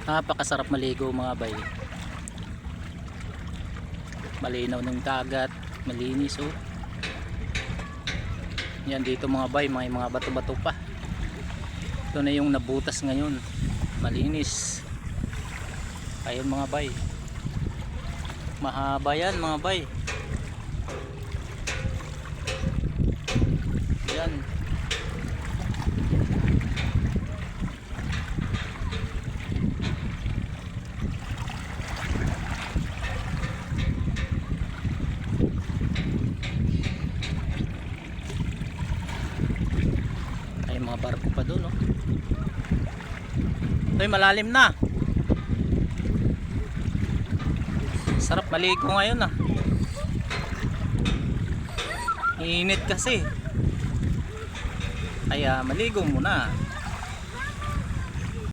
Napakasarap maligo mga bay. Malinaw ng dagat, malinis oh. Yan dito mga bay, may mga bato-bato pa. Ito na yung nabutas ngayon. Malinis. Ayun mga bay. Mahaba yan mga bay. Yan. Ay mga barko pa doon oh. Ito'y malalim na. Sarap maligo ngayon ah. Init kasi. Kaya maligo muna.